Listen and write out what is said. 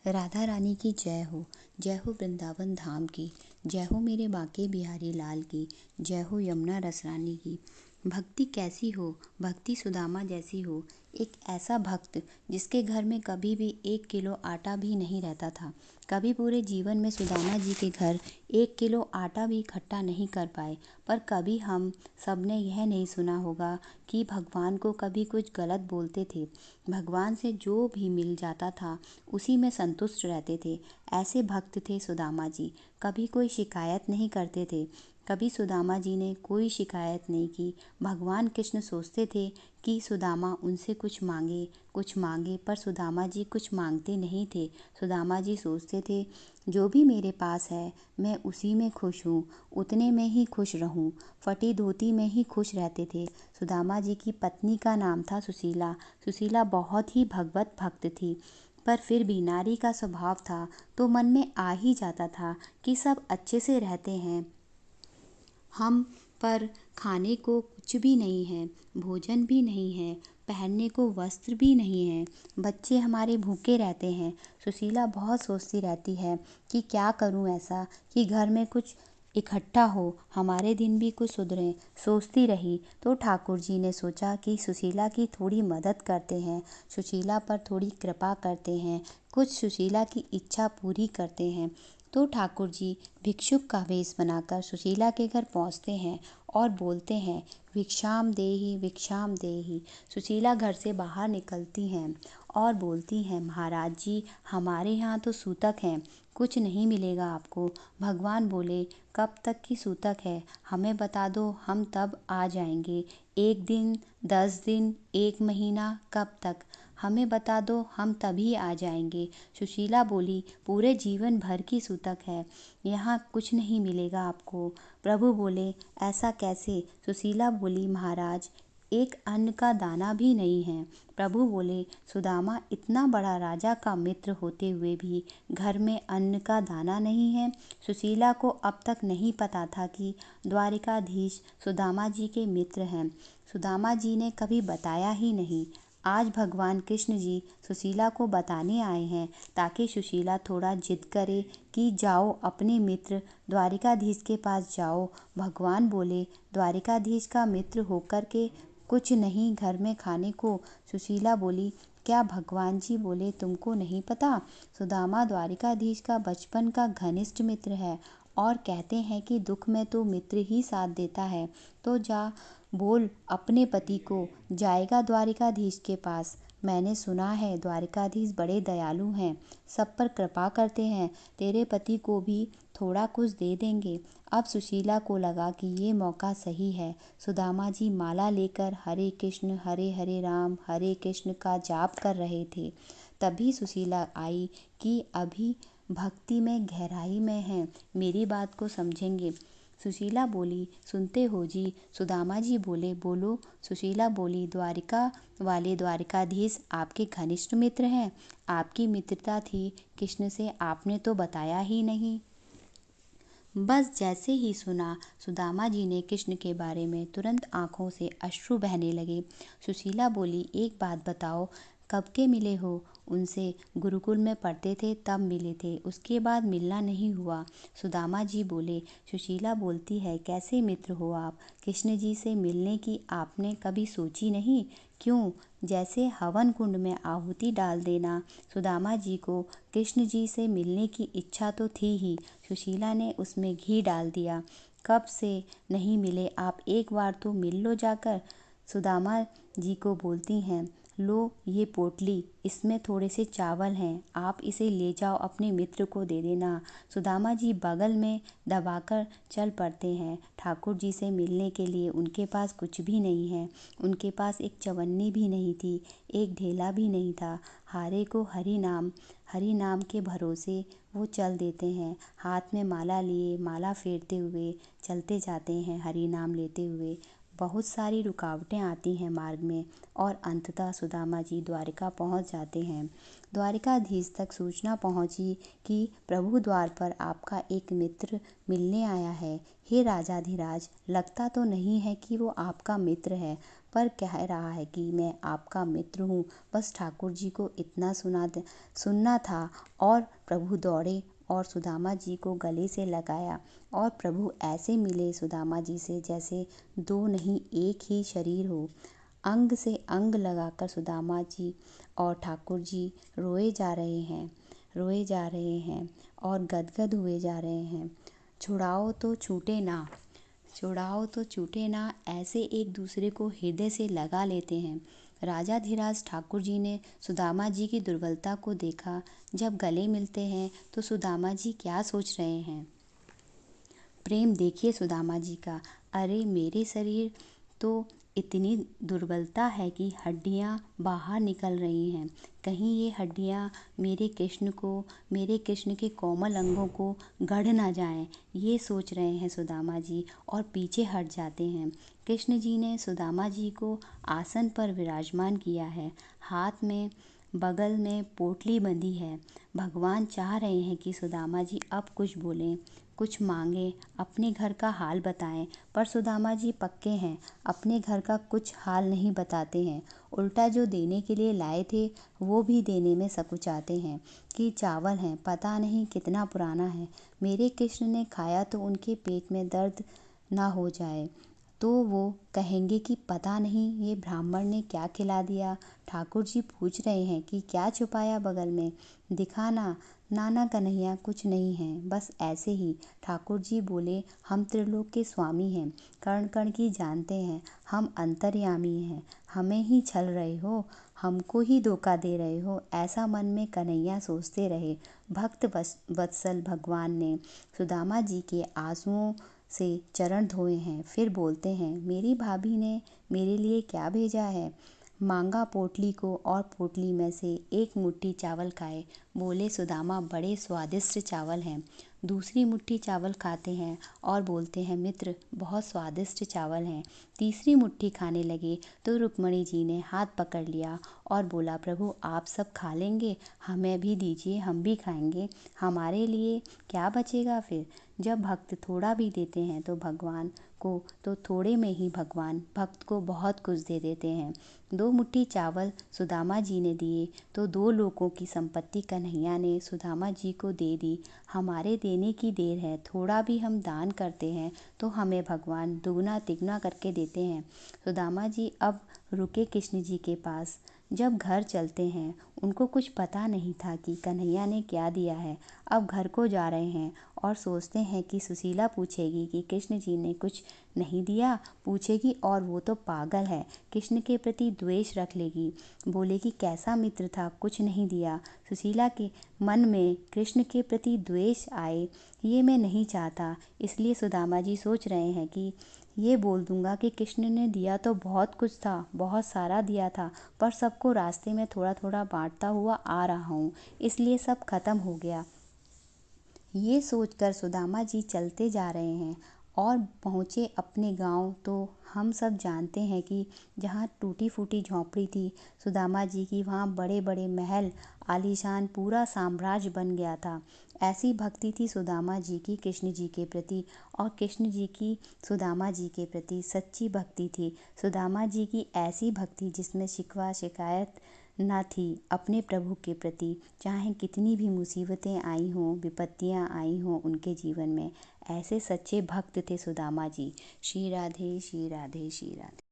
राधा रानी की जय हो वृंदावन धाम की, जय हो मेरे बांके बिहारी लाल की, जय हो यमुना रसरानी की। भक्ति कैसी हो, भक्ति सुदामा जैसी हो। एक ऐसा भक्त जिसके घर में कभी भी 1 किलो आटा भी नहीं रहता था। कभी पूरे जीवन में सुदामा जी के घर 1 किलो आटा भी इकट्ठा नहीं कर पाए। पर कभी हम सब ने यह नहीं सुना होगा कि भगवान को कभी कुछ गलत बोलते थे। भगवान से जो भी मिल जाता था उसी में संतुष्ट रहते थे। ऐसे भक्त थे सुदामा जी। कभी कोई शिकायत नहीं करते थे। कभी सुदामा जी ने कोई शिकायत नहीं की। भगवान कृष्ण सोचते थे कि सुदामा उनसे कुछ मांगे, पर सुदामा जी कुछ मांगते नहीं थे। सुदामा जी सोचते थे जो भी मेरे पास है मैं उसी में खुश हूँ, उतने में ही खुश रहूँ। फटी धोती में ही खुश रहते थे। सुदामा जी की पत्नी का नाम था सुशीला। सुशीला बहुत ही भगवत भक्त थी, पर फिर भी नारी का स्वभाव था तो मन में आ ही जाता था कि सब अच्छे से रहते हैं, हम पर खाने को कुछ भी नहीं है, भोजन भी नहीं है, पहनने को वस्त्र भी नहीं है, बच्चे हमारे भूखे रहते हैं। सुशीला बहुत सोचती रहती है कि क्या करूं ऐसा कि घर में कुछ इकट्ठा हो, हमारे दिन भी कुछ सुधरें। सोचती रही तो ठाकुर जी ने सोचा कि सुशीला की थोड़ी मदद करते हैं, सुशीला पर थोड़ी कृपा करते हैं, कुछ सुशीला की इच्छा पूरी करते हैं। तो ठाकुर जी भिक्षुक का वेश बनाकर सुशीला के घर पहुंचते हैं और बोलते हैं, भिक्षाम देहि भिक्षाम देहि। सुशीला घर से बाहर निकलती हैं और बोलती हैं, महाराज जी हमारे यहाँ तो सूतक हैं, कुछ नहीं मिलेगा आपको। भगवान बोले, कब तक की सूतक है, हमें बता दो, हम तब आ जाएंगे। 1 दिन, 10 दिन, 1 महीना, कब तक हमें बता दो, हम तभी आ जाएंगे। सुशीला बोली, पूरे जीवन भर की सूतक है, यहाँ कुछ नहीं मिलेगा आपको। प्रभु बोले, ऐसा कैसे? सुशीला बोली, महाराज एक अन्न का दाना भी नहीं है। प्रभु बोले, सुदामा इतना बड़ा राजा का मित्र होते हुए भी घर में अन्न का दाना नहीं है। सुशीला को अब तक नहीं पता था कि द्वारिकाधीश सुदामा जी के मित्र हैं। सुदामा जी ने कभी बताया ही नहीं। आज भगवान कृष्ण जी सुशीला को बताने आए हैं ताकि सुशीला थोड़ा जिद करे कि जाओ अपने मित्र द्वारिकाधीश के पास जाओ। भगवान बोले, द्वारिकाधीश का मित्र होकर के कुछ नहीं घर में खाने को। सुशीला बोली, क्या भगवान जी बोले तुमको नहीं पता? सुदामा द्वारिकाधीश का बचपन का घनिष्ठ मित्र है और कहते हैं कि दुख में तो मित्र ही साथ देता है। तो जा बोल अपने पति को, जाएगा द्वारिकाधीश के पास। मैंने सुना है द्वारिकाधीश बड़े दयालु हैं, सब पर कृपा करते हैं, तेरे पति को भी थोड़ा कुछ दे देंगे। अब सुशीला को लगा कि ये मौका सही है। सुदामा जी माला लेकर हरे कृष्ण हरे हरे राम हरे कृष्ण का जाप कर रहे थे। तभी सुशीला आई कि अभी भक्ति में गहराई में हैं, मेरी बात को समझेंगे। सुशीला बोली, सुनते हो जी? सुदामा जी बोले, बोलो। सुशीला बोली, द्वारिका वाले द्वारिकाधीश आपके घनिष्ठ मित्र हैं। आपकी मित्रता थी कृष्ण से, आपने तो बताया ही नहीं। बस जैसे ही सुना सुदामा जी ने कृष्ण के बारे में तुरंत आंखों से अश्रु बहने लगे। सुशीला बोली, एक बात बताओ, कब के मिले हो उनसे? गुरुकुल में पढ़ते थे तब मिले थे, उसके बाद मिलना नहीं हुआ। सुदामा जी बोले। सुशीला बोलती है, कैसे मित्र हो आप? कृष्ण जी से मिलने की आपने कभी सोची नहीं? क्यों? जैसे हवन कुंड में आहुति डाल देना। सुदामा जी को कृष्ण जी से मिलने की इच्छा तो थी ही, सुशीला ने उसमें घी डाल दिया। कब से नहीं मिले आप, एक बार तो मिल लो जाकर। सुदामा जी को बोलती हैं, लो ये पोटली, इसमें थोड़े से चावल हैं, आप इसे ले जाओ अपने मित्र को दे देना। सुदामा जी बगल में दबाकर चल पड़ते हैं ठाकुर जी से मिलने के लिए। उनके पास कुछ भी नहीं है, उनके पास एक चवन्नी भी नहीं थी, एक ढेला भी नहीं था। हारे को हरि नाम के भरोसे वो चल देते हैं, हाथ में माला लिए माला फेरते हुए चलते जाते हैं हरि नाम लेते हुए। बहुत सारी रुकावटें आती हैं मार्ग में और अंततः सुदामा जी द्वारिका पहुंच जाते हैं। द्वारिकाधीश तक सूचना पहुंची कि प्रभु द्वार पर आपका एक मित्र मिलने आया है। हे राजाधिराज, लगता तो नहीं है कि वो आपका मित्र है, पर कह रहा है कि मैं आपका मित्र हूँ। बस ठाकुर जी को इतना सुनना था और प्रभु दौड़े और सुदामा जी को गले से लगाया और प्रभु ऐसे मिले सुदामा जी से जैसे दो नहीं एक ही शरीर हो। अंग से अंग लगाकर सुदामा जी और ठाकुर जी रोए जा रहे हैं और गदगद हुए जा रहे हैं। छुड़ाओ तो छूटे ना, छुड़ाओ तो छूटे ना, ऐसे एक दूसरे को हृदय से लगा लेते हैं। राजाधिराज ठाकुर जी ने सुदामा जी की दुर्बलता को देखा। जब गले मिलते हैं तो सुदामा जी क्या सोच रहे हैं। प्रेम देखिए सुदामा जी का। अरे मेरे शरीर तो इतनी दुर्बलता है कि हड्डियां बाहर निकल रही हैं। कहीं ये हड्डियां मेरे कृष्ण के कोमल अंगों को गढ़ ना जाएं। ये सोच रहे हैं सुदामा जी और पीछे हट जाते हैं। कृष्ण जी ने सुदामा जी को आसन पर विराजमान किया है। हाथ में बगल में पोटली बंधी है। भगवान चाह रहे हैं कि सुदामा जी अब कुछ बोलें, कुछ मांगे, अपने घर का हाल बताएं, पर सुदामा जी पक्के हैं, अपने घर का कुछ हाल नहीं बताते हैं। उल्टा जो देने के लिए लाए थे वो भी देने में सकुचाते हैं कि चावल है, पता नहीं कितना पुराना है। मेरे कृष्ण ने खाया तो उनके पेट में दर्द ना हो जाए, तो वो कहेंगे कि पता नहीं ये ब्राह्मण ने क्या खिला दिया। ठाकुर जी पूछ रहे हैं कि क्या छुपाया बगल में, दिखाना। नाना कन्हैया कुछ नहीं है, बस ऐसे ही। ठाकुर जी बोले, हम त्रिलोक के स्वामी हैं, कण कण की जानते हैं, हम अंतर्यामी हैं। हमें ही छल रहे हो, हमको ही धोखा दे रहे हो, ऐसा मन में कन्हैया सोचते रहे। भक्त वत्सल भगवान ने सुदामा जी के आंसुओं से चरण धोए हैं। फिर बोलते हैं, मेरी भाभी ने मेरे लिए क्या भेजा है। मांगा पोटली को और पोटली में से एक मुट्ठी चावल खाए। बोले, सुदामा बड़े स्वादिष्ट चावल हैं। दूसरी मुट्ठी चावल खाते हैं और बोलते हैं, मित्र बहुत स्वादिष्ट चावल हैं। तीसरी मुट्ठी खाने लगे तो रुक्मणी जी ने हाथ पकड़ लिया और बोला, प्रभु आप सब खा लेंगे, हमें भी दीजिए, हम भी खाएंगे, हमारे लिए क्या बचेगा फिर। जब भक्त थोड़ा भी देते हैं तो भगवान को तो थोड़े में ही भगवान भक्त को बहुत कुछ दे देते हैं। 2 मुट्ठी चावल सुदामा जी ने दिए तो 2 लोगों की संपत्ति कन्हैया ने सुदामा जी को दे दी। हमारे देने की देर है, थोड़ा भी हम दान करते हैं तो हमें भगवान दुगना तिगुना करके देते हैं। सुदामा जी अब रुके कृष्ण जी के पास। जब घर चलते हैं उनको कुछ पता नहीं था कि कन्हैया ने क्या दिया है। अब घर को जा रहे हैं और सोचते हैं कि सुशीला पूछेगी कि कृष्ण जी ने कुछ नहीं दिया, पूछेगी और वो तो पागल है, कृष्ण के प्रति द्वेष रख लेगी, बोलेगी कैसा मित्र था, कुछ नहीं दिया। सुशीला के मन में कृष्ण के प्रति द्वेष आए, ये मैं नहीं चाहता। इसलिए सुदामा जी सोच रहे हैं कि ये बोल दूंगा कि कृष्ण ने दिया तो बहुत कुछ था, बहुत सारा दिया था, पर सबको रास्ते में थोड़ा थोड़ा बांटता हुआ आ रहा हूँ, इसलिए सब खत्म हो गया। ये सोचकर सुदामा जी चलते जा रहे हैं और पहुँचे अपने गांव। तो हम सब जानते हैं कि जहाँ टूटी फूटी झोंपड़ी थी सुदामा जी की, वहाँ बड़े बड़े महल, आलीशान पूरा साम्राज्य बन गया था। ऐसी भक्ति थी सुदामा जी की कृष्ण जी के प्रति, और कृष्ण जी की सुदामा जी के प्रति सच्ची भक्ति थी। सुदामा जी की ऐसी भक्ति जिसमें शिकवा शिकायत न थी अपने प्रभु के प्रति। चाहे कितनी भी मुसीबतें आई हों, विपत्तियां आई हों उनके जीवन में, ऐसे सच्चे भक्त थे सुदामा जी। श्री राधे श्री राधे श्री राधे।